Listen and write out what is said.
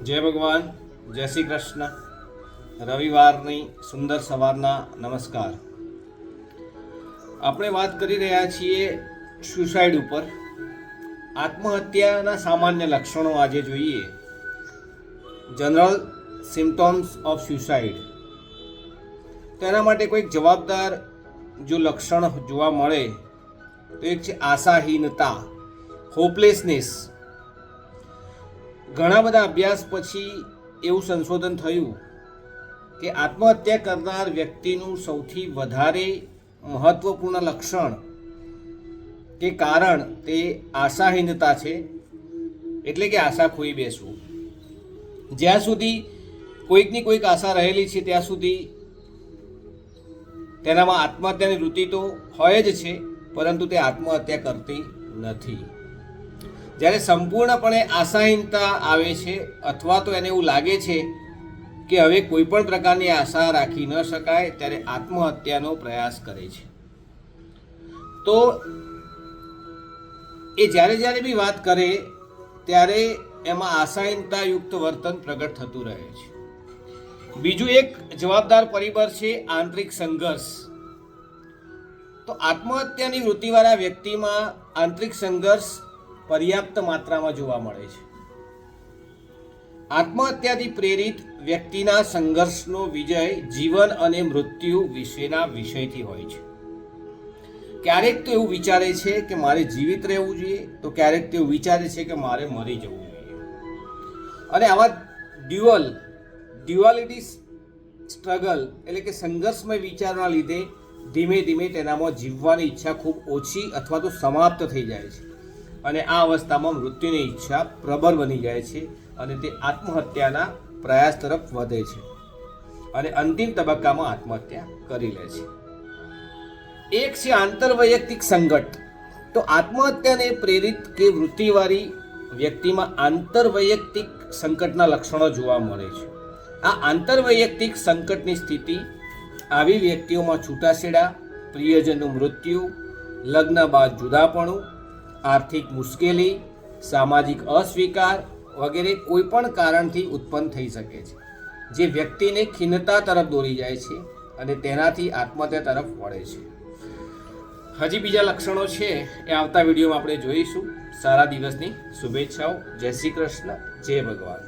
જય ભગવાન, જય શ્રી કૃષ્ણ. રવિવારની સુંદર સવારના નમસ્કાર. આપણે વાત કરી રહ્યા છીએ સુસાઇડ ઉપર. આત્મહત્યાના સામાન્ય લક્ષણો આજે જોઈએ. General symptoms of suicide. તેના માટે કોઈક જવાબદાર જો લક્ષણ જોવા મળે તો એક છે આશાહીનતા, હોપલેસનેસ. ઘણા બધા અભ્યાસ પછી એવું સંશોધન થયું કે આત્મહત્યા કરનાર વ્યક્તિનું સૌથી વધારે મહત્વપૂર્ણ લક્ષણ કે કારણ તે આશાહીનતા છે, એટલે કે આશા ખોઈ બેસવું. જ્યાં સુધી કોઈકની કોઈક આશા રહેલી છે ત્યાં સુધી તેનામાં આત્મહત્યાની વૃત્તિ તો હોય જ છે, પરંતુ તે આત્મહત્યા કરતી નથી. જ્યારે સંપૂર્ણપણે આશાહીનતા આવે છે અથવા તો એને એવું લાગે છે કે હવે કોઈ પણ પ્રકારની આશા રાખી ન શકાય, ત્યારે આત્મહત્યાનો પ્રયાસ કરે છે. તો એ જ્યારે બી વાત કરે ત્યારે એમાં આશાહીનતાયુક્ત વર્તન પ્રગટ થતું રહે છે. બીજું એક જવાબદાર પરિબળ છે આંતરિક સંઘર્ષ. તો આત્મહત્યાની વૃત્તિવાળા વ્યક્તિમાં આંતરિક સંઘર્ષ પર્યાપ્ત માત્રામાં જોવા મળે છે. આત્મહત્યાથી પ્રેરિત વ્યક્તિના સંઘર્ષનો વિજય જીવન અને મૃત્યુ વિશેના વિષયથી હોય છે. ક્યારેક તો એવું વિચારે છે કે મારે જીવિત રહેવું જોઈએ, તો ક્યારેક તો એવું વિચારે છે કે મારે મરી જવું જોઈએ. અને આવા ડ્યુઆલિટી સ્ટ્રગલ એટલે કે સંઘર્ષમય વિચારના લીધે ધીમે ધીમે તેનામાં જીવવાની ઈચ્છા ખૂબ ઓછી અથવા તો સમાપ્ત થઈ જાય છે. અને આ અવસ્થામાં મૃત્યુની ઈચ્છા પ્રબળ બની જાય છે અને તે આત્મહત્યાના પ્રયાસ તરફ વધે છે અને અંતિમ તબક્કામાં આત્મહત્યા કરી લે છે. એક છે આંતરવૈયક્તિક સંકટ. તો આત્મહત્યાને પ્રેરિત કે વૃત્તિવાળી વ્યક્તિમાં આંતરવૈયક્તિક સંકટના લક્ષણો જોવા મળે છે. આ આંતરવૈયક્તિક સંકટની સ્થિતિ આવી વ્યક્તિઓમાં છૂટાછેડા, પ્રિયજનનું મૃત્યુ, લગ્ન બાદ જુદાપણું, આર્થિક મુશ્કેલી, સામાજિક અસ્વીકાર વગેરે કોઈ પણ કારણથી ઉત્પન્ન થઈ શકે છે, જે વ્યક્તિને ખિન્નતા તરફ દોરી જાય છે અને તેનાથી આત્મહત્યા તરફ વળે છે. હજી બીજા લક્ષણો છે એ આવતા વિડીયોમાં આપણે જોઈશું. સારા દિવસની શુભેચ્છાઓ. જય શ્રી કૃષ્ણ. જય ભગવાન.